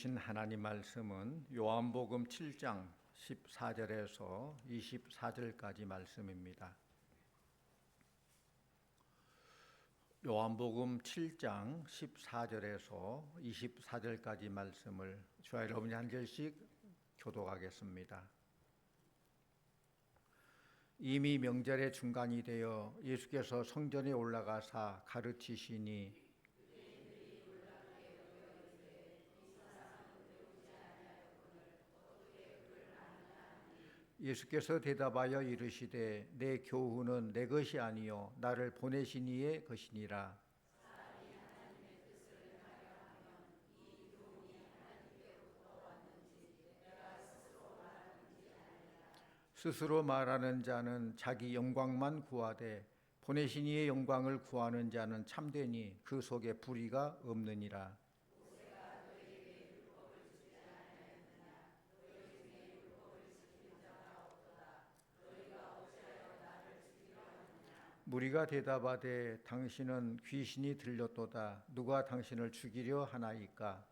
주신 하나님 말씀은 요한복음 7장 14절에서 24절까지 말씀입니다. 요한복음 7장 14절에서 24절까지 말씀을 저와 여러분이 한 절씩 교독하겠습니다. 이미 명절의 중간이 되어 예수께서 성전에 올라가사 가르치시니 예수께서 대답하여 이르시되 내 교훈은 내 것이 아니요 나를 보내신 이의 것이니라. 스스로 말하는 자는 자기 영광만 구하되 보내신 이의 영광을 구하는 자는 참되니 그 속에 불의가 없느니라. 무리가 대답하되 당신은 귀신이 들렸도다. 누가 당신을 죽이려 하나이까?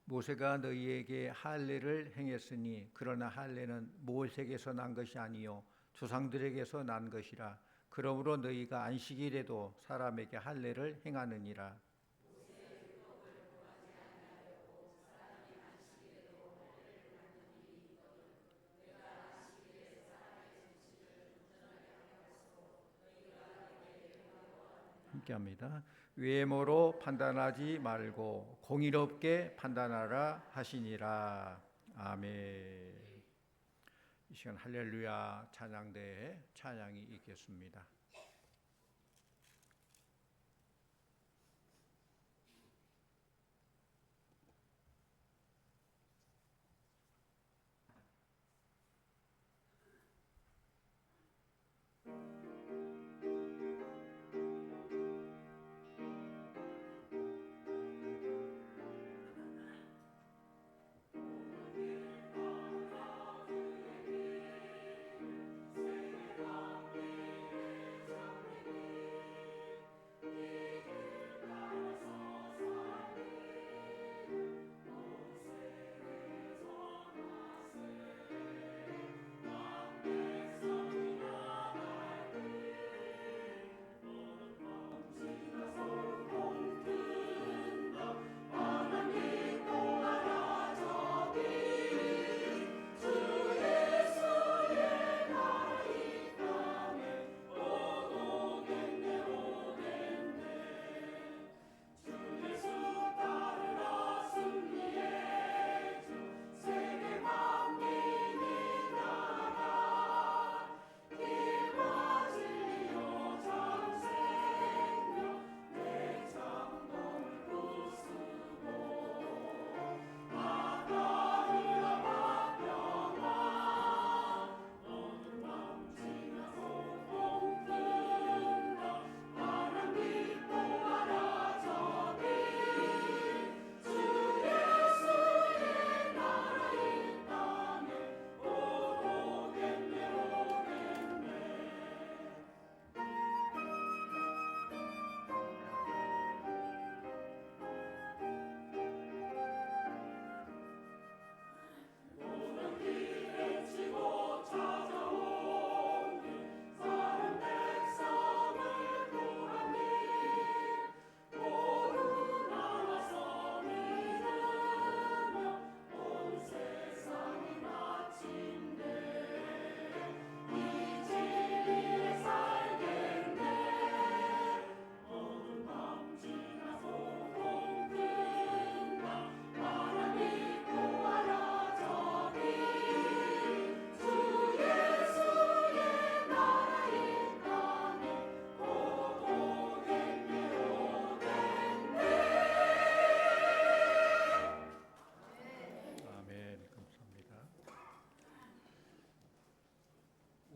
모세가 너희에게 할례를 행했으니 그러나 할례는 모세에게서 난 것이 아니요 조상들에게서 난 것이라. 그러므로 너희가 안식일에도 사람에게 할례를 행하느니라. 함께합니다. 외모로 판단하지 말고 공의롭게 판단하라 하시니라. 아멘. 이 시간 할렐루야 찬양대에 찬양이 있겠습니다.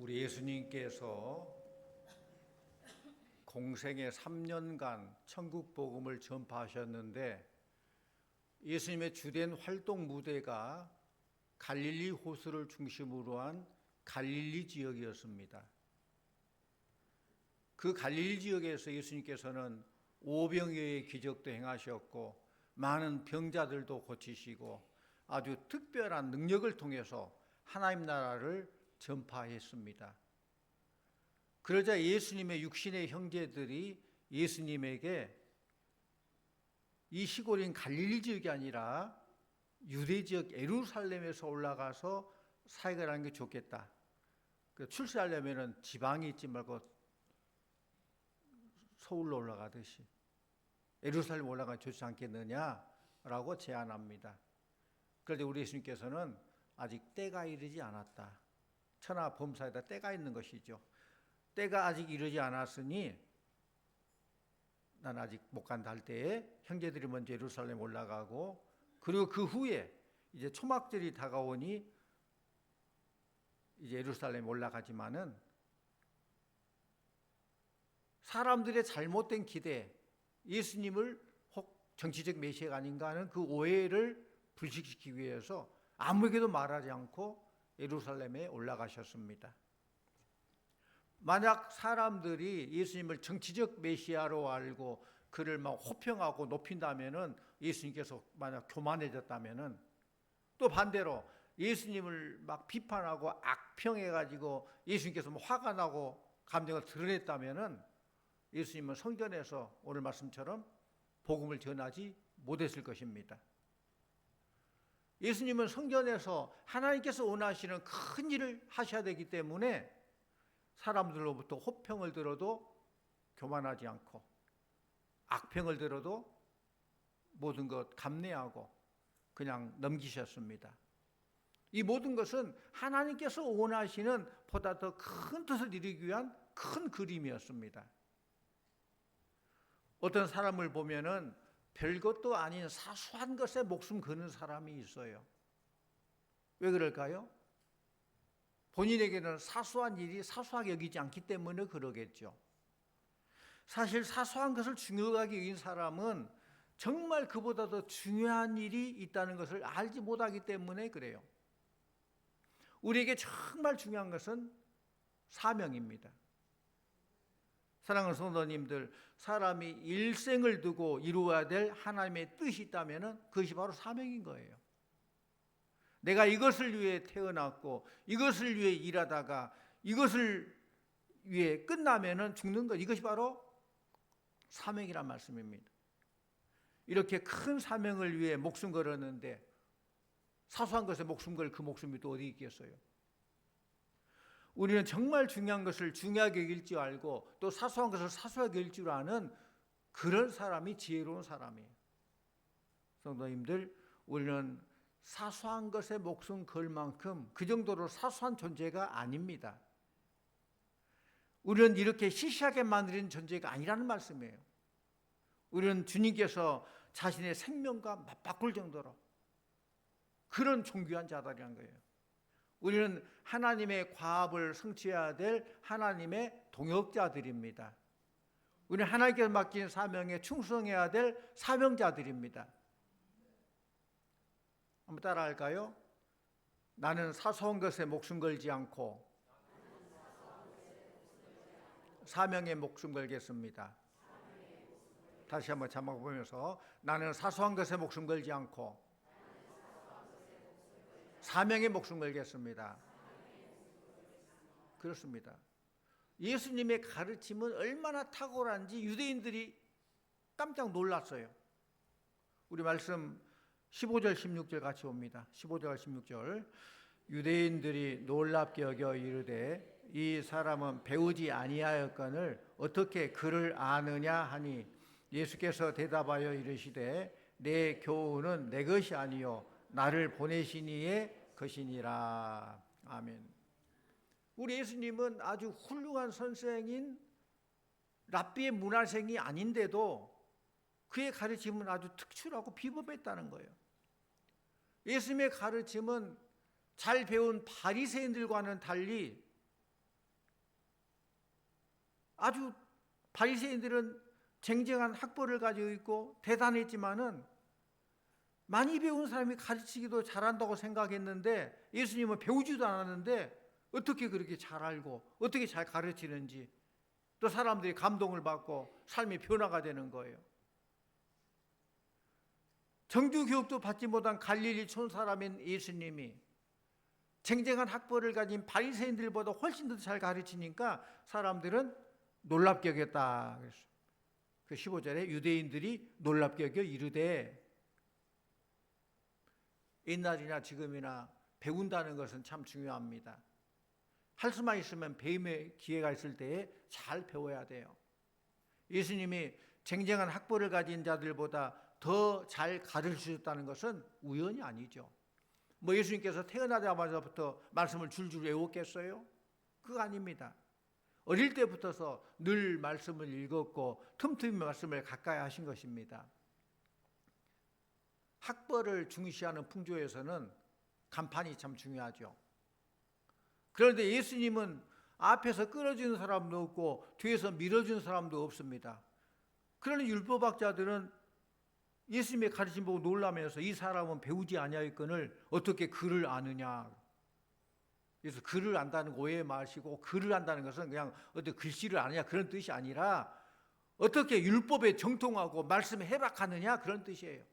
우리 예수님께서 공생의 3년간 천국 복음을 전파하셨는데 예수님의 주된 활동 무대가 갈릴리 호수를 중심으로 한 갈릴리 지역이었습니다. 그 갈릴리 지역에서 예수님께서는 오병이어의 기적도 행하셨고 많은 병자들도 고치시고 아주 특별한 능력을 통해서 하나님 나라를 전파했습니다. 그러자 예수님의 육신의 형제들이 예수님에게 이 시골인 갈릴리 지역이 아니라 유대 지역 예루살렘에서 올라가서 사역을 하는 게 좋겠다. 출세하려면 지방에 있지 말고 서울로 올라가듯이 예루살렘 올라가면 좋지 않겠느냐라고 제안합니다. 그런데 우리 예수님께서는 아직 때가 이르지 않았다. 천하 범사에다 때가 있는 것이죠. 때가 아직 이르지 않았으니 난 아직 못 간다 할 때에 형제들이 먼저 예루살렘 올라가고 그리고 그 후에 이제 초막절이 다가오니 이제 예루살렘 올라가지만은 사람들의 잘못된 기대, 예수님을 혹 정치적 메시아가 아닌가 하는 그 오해를 불식시키기 위해서 아무에게도 말하지 않고 예루살렘에 올라가셨습니다. 만약 사람들이 예수님을 정치적 메시아로 알고 그를 막 호평하고 높인다면은 예수님께서 만약 교만해졌다면은 또 반대로 예수님을 막 비판하고 악평해가지고 예수님께서 뭐 화가 나고 감정을 드러냈다면은 예수님은 성전에서 오늘 말씀처럼 복음을 전하지 못했을 것입니다. 예수님은 성전에서 하나님께서 원하시는 큰 일을 하셔야 되기 때문에 사람들로부터 호평을 들어도 교만하지 않고 악평을 들어도 모든 것 감내하고 그냥 넘기셨습니다. 이 모든 것은 하나님께서 원하시는 보다 더 큰 뜻을 이루기 위한 큰 그림이었습니다. 어떤 사람을 보면은 별것도 아닌 사소한 것에 목숨 거는 사람이 있어요. 왜 그럴까요? 본인에게는 사소한 일이 사소하게 여기지 않기 때문에 그러겠죠. 사실 사소한 것을 중요하게 여긴 사람은 정말 그보다 더 중요한 일이 있다는 것을 알지 못하기 때문에 그래요. 우리에게 정말 중요한 것은 사명입니다. 사랑하는 성도님들, 사람이 일생을 두고 이루어야 될 하나님의 뜻이 있다면 그것이 바로 사명인 거예요. 내가 이것을 위해 태어났고 이것을 위해 일하다가 이것을 위해 끝나면 죽는 것, 이것이 바로 사명이란 말씀입니다. 이렇게 큰 사명을 위해 목숨 걸었는데 사소한 것에 목숨 걸 그 목숨이 또 어디 있겠어요? 우리는 정말 중요한 것을 중요하게 여길 줄 알고 또 사소한 것을 사소하게 여길 줄 아는 그런 사람이 지혜로운 사람이에요. 성도님들, 우리는 사소한 것에 목숨 걸 만큼 그 정도로 사소한 존재가 아닙니다. 우리는 이렇게 시시하게 만드는 존재가 아니라는 말씀이에요. 우리는 주님께서 자신의 생명과 맞바꿀 정도로 그런 존귀한 자들이란 거예요. 우리는 하나님의 과업을 성취해야 될 하나님의 동역자들입니다. 우리는 하나님께서 맡긴 사명에 충성해야 될 사명자들입니다. 한번 따라할까요? 나는 사소한 것에 목숨 걸지 않고 사명에 목숨 걸겠습니다. 다시 한번 자막 보면서 나는 사소한 것에 목숨 걸지 않고 사명에 목숨 걸겠습니다. 그렇습니다. 예수님의 가르침은 얼마나 탁월한지 유대인들이 깜짝 놀랐어요. 우리 말씀 15절 16절 같이 봅니다. 15절 16절 유대인들이 놀랍게 여겨 이르되 이 사람은 배우지 아니하였거늘 어떻게 그를 아느냐 하니 예수께서 대답하여 이르시되 내 교훈은 내 것이 아니요 나를 보내신 이의 것이니라. 아멘. 우리 예수님은 아주 훌륭한 선생인 랍비의 문화생이 아닌데도 그의 가르침은 아주 특출하고 비범했다는 거예요. 예수님의 가르침은 잘 배운 바리새인들과는 달리 아주 바리새인들은 쟁쟁한 학벌을 가지고 있고 대단했지만은 많이 배운 사람이 가르치기도 잘한다고 생각했는데 예수님은 배우지도 않았는데 어떻게 그렇게 잘 알고 어떻게 잘 가르치는지 또 사람들이 감동을 받고 삶이 변화가 되는 거예요. 정규 교육도 받지 못한 갈릴리 촌 사람인 예수님이 쟁쟁한 학벌을 가진 바리새인들보다 훨씬 더 잘 가르치니까 사람들은 놀랍게 여겼다. 그 15절에 유대인들이 놀랍게 여겨 이르되, 옛날이나 지금이나 배운다는 것은 참 중요합니다. 할 수만 있으면 배움의 기회가 있을 때에 잘 배워야 돼요. 예수님이 쟁쟁한 학벌을 가진 자들보다 더 잘 가르치셨다는 것은 우연이 아니죠. 뭐 예수님께서 태어나자마자부터 말씀을 줄줄 외웠겠어요? 그거 아닙니다. 어릴 때부터서 늘 말씀을 읽었고 틈틈이 말씀을 가까이 하신 것입니다. 학벌을 중시하는 풍조에서는 간판이 참 중요하죠. 그런데 예수님은 앞에서 끌어주는 사람도 없고 뒤에서 밀어주는 사람도 없습니다. 그러니 율법학자들은 예수님의 가르침 보고 놀라면서 이 사람은 배우지 아니하였거늘 어떻게 글을 아느냐. 그래서 글을 안다는 거 오해 마시고, 글을 안다는 것은 그냥 어떻게 글씨를 아느냐 그런 뜻이 아니라 어떻게 율법에 정통하고 말씀에 해박하느냐 그런 뜻이에요.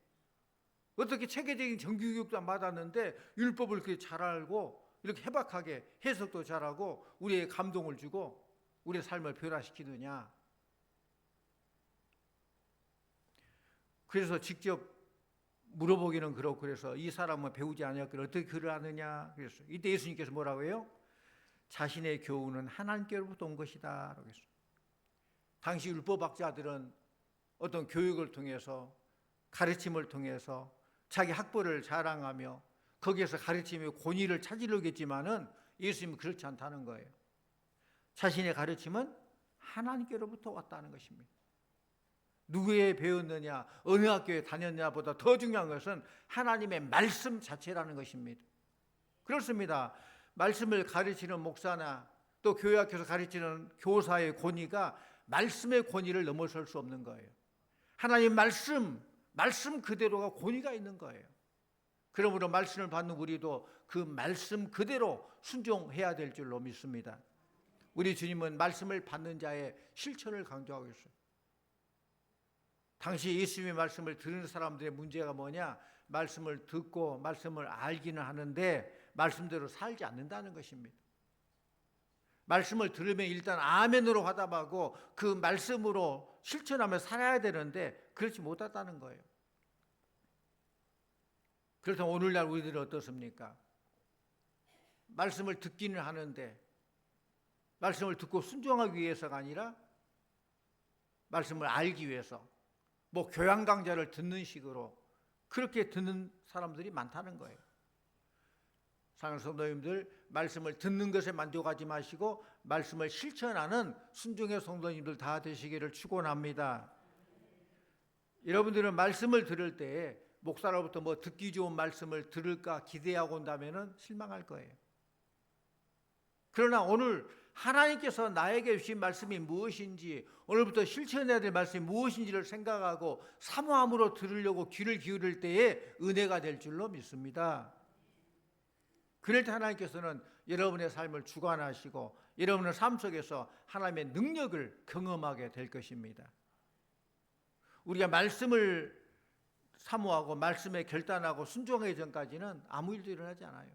어떻게 체계적인 정규교육도 안 받았는데 율법을 그렇게 잘 알고 이렇게 해박하게 해석도 잘하고 우리의 감동을 주고 우리의 삶을 변화시키느냐. 그래서 직접 물어보기는 그렇고, 그래서 이 사람은 배우지 아니하였거늘 어떻게 글을 아느냐. 그랬어요. 이때 예수님께서 뭐라고 해요? 자신의 교훈은 하나님께로부터 온 것이다 라고 했어요. 당시 율법학자들은 어떤 교육을 통해서, 가르침을 통해서 자기 학벌을 자랑하며 거기에서 가르침의 권위를 찾으려고 했지만은 예수님은 그렇지 않다는 거예요. 자신의 가르침은 하나님께로부터 왔다는 것입니다. 누구에 배웠느냐, 어느 학교에 다녔냐보다 더 중요한 것은 하나님의 말씀 자체라는 것입니다. 그렇습니다. 말씀을 가르치는 목사나 또 교회학교에서 가르치는 교사의 권위가 말씀의 권위를 넘어설 수 없는 거예요. 하나님 말씀 그대로가 권위가 있는 거예요. 그러므로 말씀을 받는 우리도 그 말씀 그대로 순종해야 될 줄로 믿습니다. 우리 주님은 말씀을 받는 자의 실천을 강조하고 있어요. 당시 예수님의 말씀을 들은 사람들의 문제가 뭐냐? 말씀을 듣고 말씀을 알기는 하는데 말씀대로 살지 않는다는 것입니다. 말씀을 들으면 일단 아멘으로 화답하고 그 말씀으로 실천하며 살아야 되는데 그렇지 못하다는 거예요. 그렇다면 오늘날 우리들은 어떻습니까? 말씀을 듣기는 하는데 말씀을 듣고 순종하기 위해서가 아니라 말씀을 알기 위해서 뭐 교양 강좌를 듣는 식으로 그렇게 듣는 사람들이 많다는 거예요. 사랑하는 성도님들, 말씀을 듣는 것에 만족하지 마시고 말씀을 실천하는 순종의 성도님들 다 되시기를 축원합니다. 여러분들은 말씀을 들을 때 목사로부터 뭐 듣기 좋은 말씀을 들을까 기대하고 온다면 실망할 거예요. 그러나 오늘 하나님께서 나에게 주신 말씀이 무엇인지, 오늘부터 실천해야 될 말씀이 무엇인지를 생각하고 사모함으로 들으려고 귀를 기울일 때에 은혜가 될 줄로 믿습니다. 그럴 때 하나님께서는 여러분의 삶을 주관하시고 여러분의 삶 속에서 하나님의 능력을 경험하게 될 것입니다. 우리가 말씀을 사모하고 말씀에 결단하고 순종하기 전까지는 아무 일도 일어나지 않아요.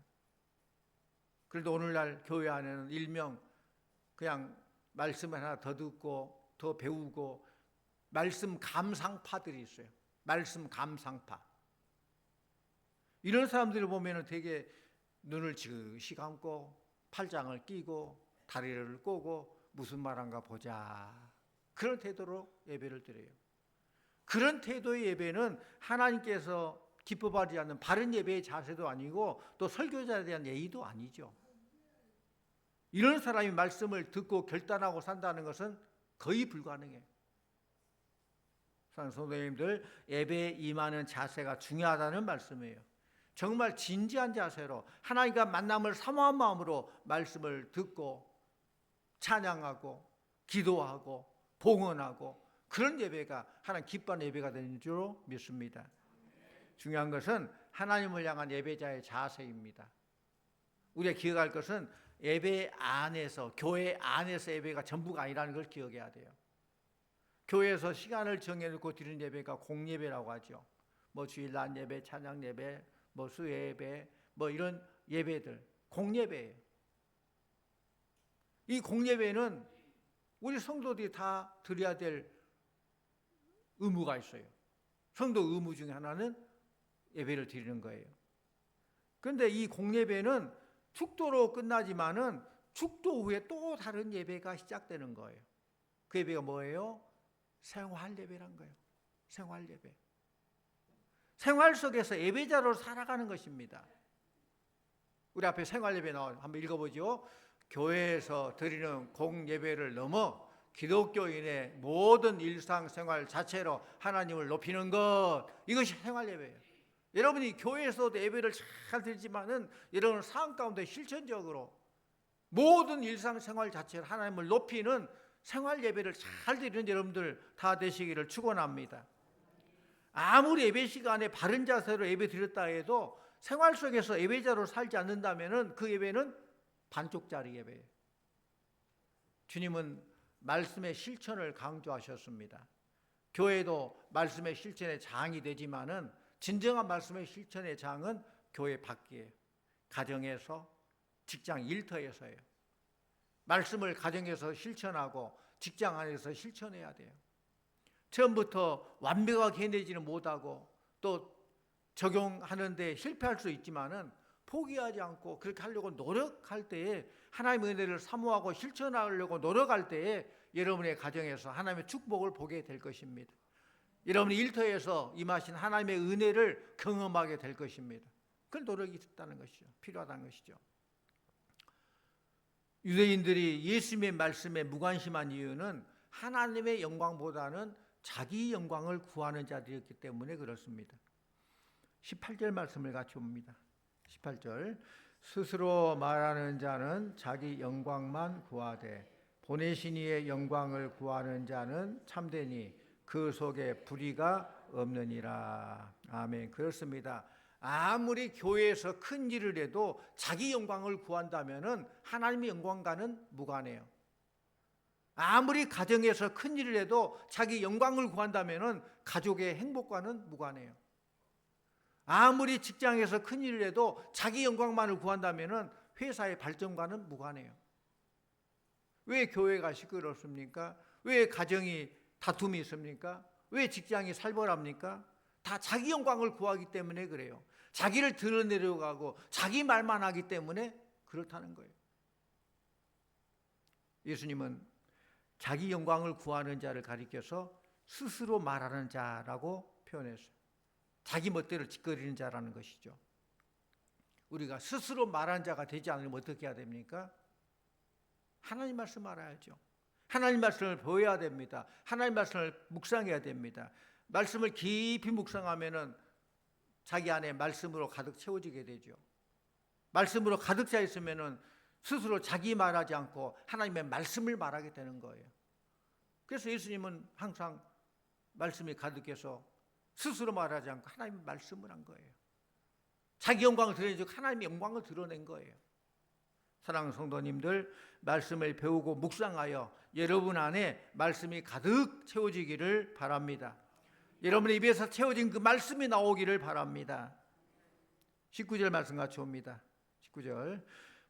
그런데 오늘날 교회 안에는 일명 그냥 말씀을 하나 더 듣고 더 배우고 말씀 감상파들이 있어요. 말씀 감상파. 이런 사람들을 보면 되게 눈을 지그시 감고 팔짱을 끼고 다리를 꼬고 무슨 말한가 보자. 그런 태도로 예배를 드려요. 그런 태도의 예배는 하나님께서 기뻐하지 않는 바른 예배의 자세도 아니고 또 설교자에 대한 예의도 아니죠. 이런 사람이 말씀을 듣고 결단하고 산다는 것은 거의 불가능해요. 사랑하는 성도님들, 예배에 임하는 자세가 중요하다는 말씀이에요. 정말 진지한 자세로 하나님과 만남을 사모한 마음으로 말씀을 듣고 찬양하고 기도하고 봉헌하고 그런 예배가 하나님 기뻐하는 예배가 되는 줄 믿습니다. 중요한 것은 하나님을 향한 예배자의 자세입니다. 우리가 기억할 것은 예배 안에서, 교회 안에서 예배가 전부가 아니라는 걸 기억해야 돼요. 교회에서 시간을 정해놓고 드리는 예배가 공예배라고 하죠. 뭐 주일날 예배, 찬양 예배, 뭐 수요 예배, 뭐 이런 예배들 공예배예요. 이 공예배는 우리 성도들이 다 드려야 될 의무가 있어요. 성도 의무 중에 하나는 예배를 드리는 거예요. 그런데 이 공예배는 축도로 끝나지만은 축도 후에 또 다른 예배가 시작되는 거예요. 그 예배가 뭐예요? 생활 예배란 거예요. 생활 예배. 생활 속에서 예배자로 살아가는 것입니다. 우리 앞에 생활 예배 나와요. 한번 읽어보죠. 교회에서 드리는 공예배를 넘어 기독교인의 모든 일상생활 자체로 하나님을 높이는 것, 이것이 생활 예배예요. 여러분이 교회에서도 예배를 잘 드리지만은 여러분 삶 가운데 실천적으로 모든 일상생활 자체로 하나님을 높이는 생활 예배를 잘 드리는 여러분들 다 되시기를 축원합니다. 아무리 예배 시간에 바른 자세로 예배 드렸다 해도 생활 속에서 예배자로 살지 않는다면은 그 예배는 반쪽짜리 예배예요. 주님은 말씀의 실천을 강조하셨습니다. 교회도 말씀의 실천의 장이 되지만은 진정한 말씀의 실천의 장은 교회 밖이에요. 가정에서, 직장 일터에서예요. 말씀을 가정에서 실천하고 직장 안에서 실천해야 돼요. 처음부터 완벽하게 해내지는 못하고 또 적용하는데 실패할 수 있지만은 포기하지 않고 그렇게 하려고 노력할 때에, 하나님의 은혜를 사모하고 실천하려고 노력할 때에 여러분의 가정에서 하나님의 축복을 보게 될 것입니다. 여러분이 일터에서 임하신 하나님의 은혜를 경험하게 될 것입니다. 그 노력이 있다는 것이죠. 필요하다는 것이죠. 유대인들이 예수님의 말씀에 무관심한 이유는 하나님의 영광보다는 자기 영광을 구하는 자들이었기 때문에 그렇습니다. 18절 말씀을 같이 봅니다. 18절, 스스로 말하는 자는 자기 영광만 구하되 보내신 이의 영광을 구하는 자는 참되니 그 속에 불의가 없느니라. 아멘. 그렇습니다. 아무리 교회에서 큰 일을 해도 자기 영광을 구한다면은 하나님의 영광과는 무관해요. 아무리 가정에서 큰 일을 해도 자기 영광을 구한다면은 가족의 행복과는 무관해요. 아무리 직장에서 큰 일을 해도 자기 영광만을 구한다면은 회사의 발전과는 무관해요. 왜 교회가 시끄럽습니까? 왜 가정이 다툼이 있습니까? 왜 직장이 살벌합니까? 다 자기 영광을 구하기 때문에 그래요. 자기를 드러내려고 하고 자기 말만 하기 때문에 그렇다는 거예요. 예수님은 자기 영광을 구하는 자를 가리켜서 스스로 말하는 자라고 표현했어요. 자기 멋대로 짓거리는 자라는 것이죠. 우리가 스스로 말하는 자가 되지 않으면 어떻게 해야 됩니까? 하나님 말씀 알아야죠. 하나님 말씀을 배워야 됩니다. 하나님 말씀을 묵상해야 됩니다. 말씀을 깊이 묵상하면은 자기 안에 말씀으로 가득 채워지게 되죠. 말씀으로 가득 차 있으면은 스스로 자기 말하지 않고 하나님의 말씀을 말하게 되는 거예요. 그래서 예수님은 항상 말씀이 가득해서 스스로 말하지 않고 하나님의 말씀을 한 거예요. 자기 영광을 드러내지 하나님의 영광을 드러낸 거예요. 사랑하는 성도님들, 말씀을 배우고 묵상하여 여러분 안에 말씀이 가득 채워지기를 바랍니다. 여러분의 입에서 채워진 그 말씀이 나오기를 바랍니다. 19절 말씀 같이 봅니다. 19절,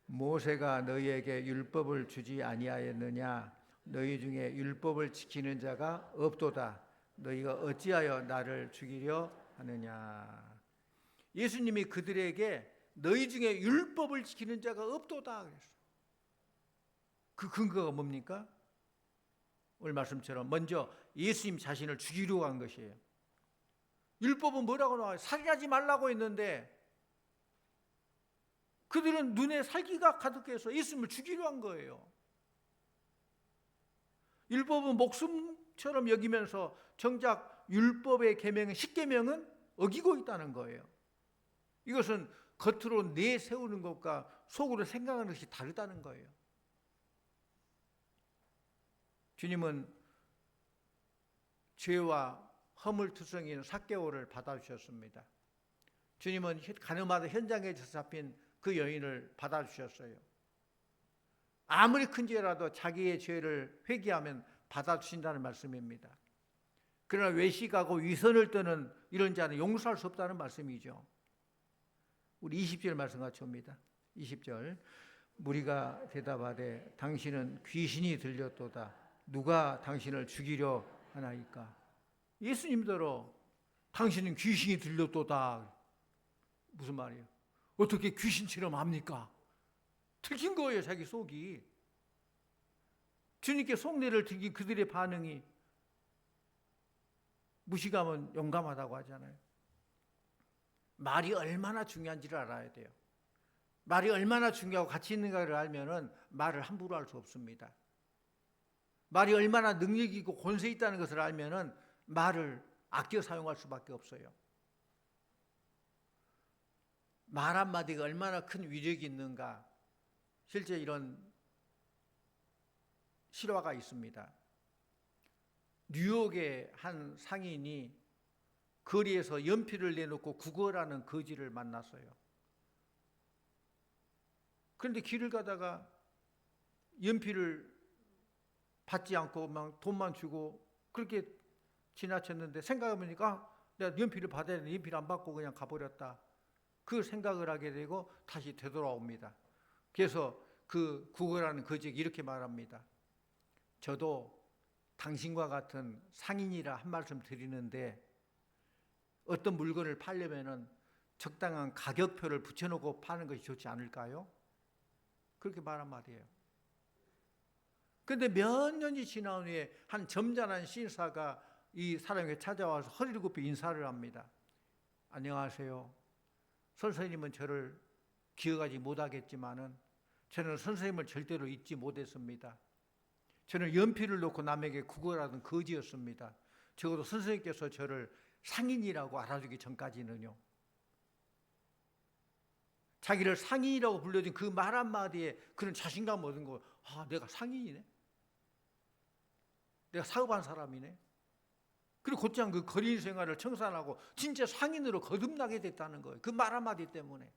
모세가 너희에게 율법을 주지 아니하였느냐? 너희 중에 율법을 지키는 자가 없도다. 너희가 어찌하여 나를 죽이려 하느냐? 예수님이 그들에게 너희 중에 율법을 지키는 자가 없도다 그랬어요. 그 근거가 뭡니까? 오늘 말씀처럼 먼저 예수님 자신을 죽이려고 한 것이에요. 율법은 뭐라고 나와요? 살인하지 말라고 했는데 그들은 눈에 살기가 가득해서 예수님을 죽이려 한 거예요. 율법은 목숨처럼 여기면서 정작 율법의 계명은 10계명은 어기고 있다는 거예요. 이것은 겉으로 내세우는 것과 속으로 생각하는 것이 다르다는 거예요. 주님은 죄와 허물투성이인 삭개오를 받아주셨습니다. 주님은 가늠하다 현장에서 잡힌 그 여인을 받아주셨어요. 아무리 큰 죄라도 자기의 죄를 회개하면 받아주신다는 말씀입니다. 그러나 외식하고 위선을 떠는 이런 자는 용서할 수 없다는 말씀이죠. 우리 20절 말씀 같이 옵니다. 20절. 무리가 대답하되 당신은 귀신이 들렸도다. 누가 당신을 죽이려 하나이까? 예수님더러 당신은 귀신이 들렸도다. 무슨 말이에요? 어떻게 귀신처럼 합니까? 들킨 거예요, 자기 속이. 주님께 속내를 들킨 그들의 반응이 무식하면 용감하다고 하잖아요. 말이 얼마나 중요한지를 알아야 돼요. 말이 얼마나 중요하고 가치 있는가를 알면은 말을 함부로 할 수 없습니다. 말이 얼마나 능력이 있고 권세 있다는 것을 알면은 말을 아껴 사용할 수밖에 없어요. 말 한마디가 얼마나 큰 위력이 있는가. 실제 이런 실화가 있습니다. 뉴욕의 한 상인이 거리에서 연필을 내놓고 국어라는 거지를 만났어요. 그런데 길을 가다가 연필을 받지 않고 막 돈만 주고 그렇게 지나쳤는데 생각해보니까 내가 연필을 받아야 되는데 연필 안 받고 그냥 가버렸다. 그 생각을 하게 되고 다시 되돌아옵니다. 그래서 그 국어라는 거지에게 이렇게 말합니다. 저도 당신과 같은 상인이라 한 말씀 드리는데 어떤 물건을 팔려면은 적당한 가격표를 붙여놓고 파는 것이 좋지 않을까요? 그렇게 말한 말이에요. 그런데 몇 년이 지난 후에 한 점잖은 신사가 이 사람에게 찾아와서 허리를 굽혀 인사를 합니다. 안녕하세요. 선생님은 저를 기억하지 못하겠지만은 저는 선생님을 절대로 잊지 못했습니다. 저는 연필을 놓고 남에게 국어라던 거지였습니다. 적어도 선생님께서 저를 상인이라고 알아주기 전까지는요. 자기를 상인이라고 불러준 그 말 한마디에 그런 자신감 얻은 거. 아, 내가 상인이네. 내가 사업한 사람이네. 그리고 곧장 그 거리 생활을 청산하고 진짜 상인으로 거듭나게 됐다는 거예요. 그 말 한마디 때문에.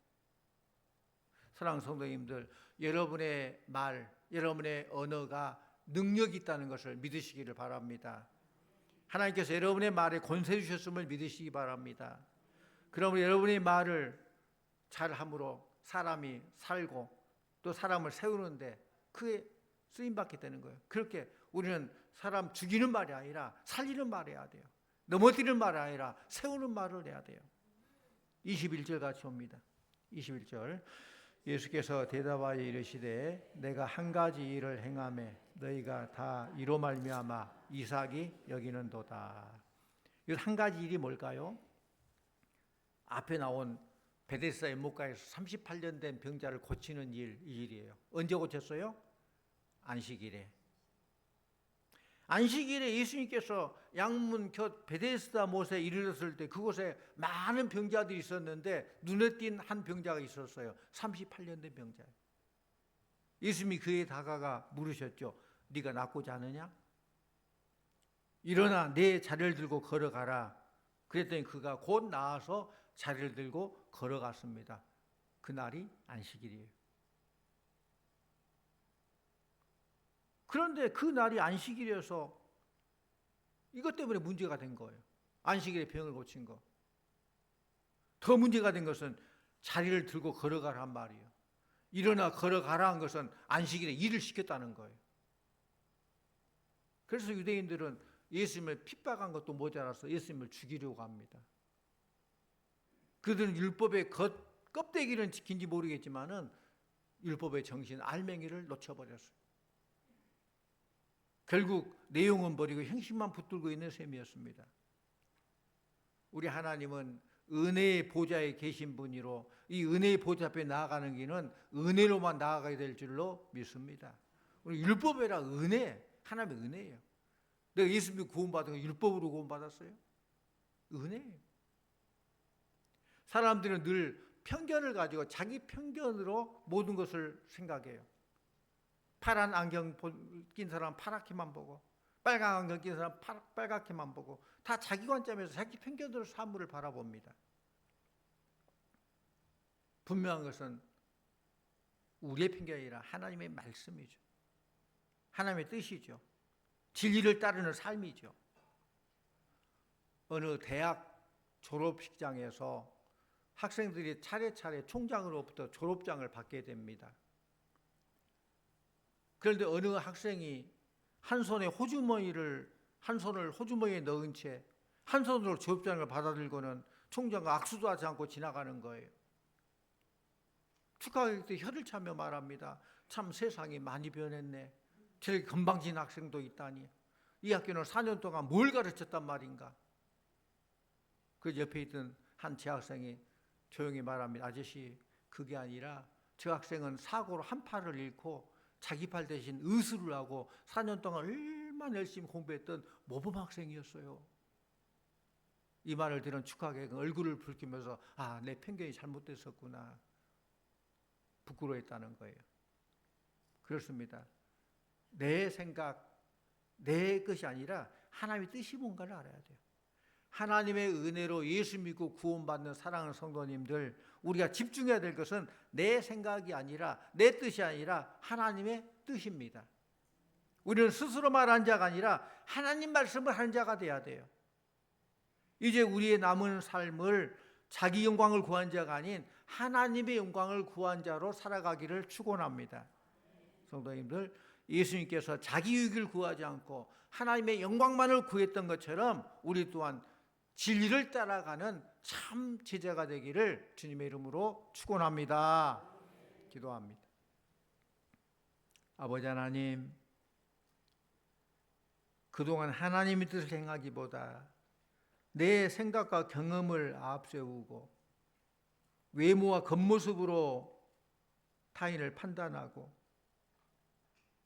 사랑하는 성도님들, 여러분의 말, 여러분의 언어가 능력이 있다는 것을 믿으시기를 바랍니다. 하나님께서 여러분의 말에 권세 주셨음을 믿으시기 바랍니다. 그러면 여러분의 말을 잘함으로 사람이 살고 또 사람을 세우는데 그게 쓰임받게 되는 거예요. 그렇게 우리는 사람 죽이는 말이 아니라 살리는 말을 해야 돼요. 넘어뜨리는 말이 아니라 세우는 말을 해야 돼요. 21절 같이 옵니다. 21절. 예수께서 대답하여 이르시되 내가 한 가지 일을 행하매 너희가 다 이로 말미암아 이삭이 여기는도다. 이 한 가지 일이 뭘까요? 앞에 나온 베데스다 연못가에서 38년 된 병자를 고치는 이 일이에요. 언제 고쳤어요? 안식일에. 안식일에 예수님께서 양문 곁 베데스다 못에 이르렀을 때 그곳에 많은 병자들이 있었는데 눈에 띈 한 병자가 있었어요. 38년 된 병자예요. 예수님이 그에 다가가 물으셨죠. 네가 낫고자 하느냐? 일어나 내 자리를 들고 걸어가라. 그랬더니 그가 곧 나와서 자리를 들고 걸어갔습니다. 그날이 안식일이에요. 그런데 그 날이 안식일이어서 이것 때문에 문제가 된 거예요. 안식일에 병을 고친 거. 더 문제가 된 것은 자리를 들고 걸어가란 말이에요. 일어나 걸어가라 한 것은 안식일에 일을 시켰다는 거예요. 그래서 유대인들은 예수님을 핍박한 것도 모자라서 예수님을 죽이려고 합니다. 그들은 율법의 껍데기는 지킨지 모르겠지만은 율법의 정신 알맹이를 놓쳐버렸어요. 결국 내용은 버리고 형식만 붙들고 있는 셈이었습니다. 우리 하나님은 은혜의 보좌에 계신 분이로 이 은혜의 보좌 앞에 나아가는 길은 은혜로만 나아가야 될 줄로 믿습니다. 우리 율법이라 은혜, 하나님의 은혜예요. 내가 예수님이 구원받은 거 율법으로 구원받았어요? 은혜예요. 사람들은 늘 편견을 가지고 자기 편견으로 모든 것을 생각해요. 파란 안경 낀 사람 파랗게만 보고 빨간 안경 낀 사람 빨갛게만 보고 다 자기 관점에서 자기 편견으로 사물을 바라봅니다. 분명한 것은 우리의 편견이 아니라 하나님의 말씀이죠. 하나님의 뜻이죠. 진리를 따르는 삶이죠. 어느 대학 졸업식장에서 학생들이 차례차례 총장으로부터 졸업장을 받게 됩니다. 그런데 어느 학생이 한 손을 호주머니에 넣은 채 한 손으로 졸업장을 받아들고는 총장과 악수도 하지 않고 지나가는 거예요. 축하할 때 혀를 차며 말합니다. 참 세상이 많이 변했네. 저렇게 건방진 학생도 있다니. 이 학교는 4년 동안 뭘 가르쳤단 말인가. 그 옆에 있던 한 재학생이 조용히 말합니다. 아저씨, 그게 아니라 저 학생은 사고로 한 팔을 잃고 자기 팔 대신 의술을 하고 4년 동안 얼마나 열심히 공부했던 모범 학생이었어요. 이 말을 들은 축하객은 얼굴을 붉히면서 아, 내 편견이 잘못됐었구나. 부끄러워했다는 거예요. 그렇습니다. 내 생각, 내 것이 아니라 하나님의 뜻이 뭔가를 알아야 돼요. 하나님의 은혜로 예수 믿고 구원받는 사랑하는 성도님들, 우리가 집중해야 될 것은 내 생각이 아니라, 내 뜻이 아니라 하나님의 뜻입니다. 우리는 스스로 말하는 자가 아니라 하나님 말씀을 하는 자가 돼야 돼요. 이제 우리의 남은 삶을 자기 영광을 구한 자가 아닌 하나님의 영광을 구한 자로 살아가기를 축원합니다. 성도님들, 예수님께서 자기 유익을 구하지 않고 하나님의 영광만을 구했던 것처럼 우리 또한 진리를 따라가는 참 제자가 되기를 주님의 이름으로 축원합니다. 기도합니다. 아버지 하나님, 그동안 하나님의 뜻을 행하기보다 내 생각과 경험을 앞세우고 외모와 겉모습으로 타인을 판단하고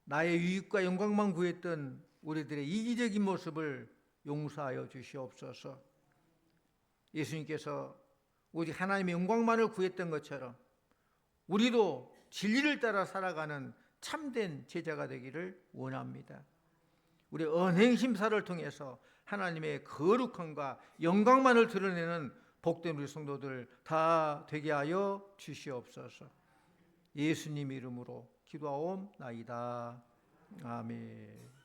나의 유익과 영광만 구했던 우리들의 이기적인 모습을 용서하여 주시옵소서. 예수님께서 오직 하나님의 영광만을 구했던 것처럼 우리도 진리를 따라 살아가는 참된 제자가 되기를 원합니다. 우리 언행심사를 통해서 하나님의 거룩함과 영광만을 드러내는 복된 우리 성도들 다 되게 하여 주시옵소서. 예수님 이름으로 기도하옵나이다. 아멘.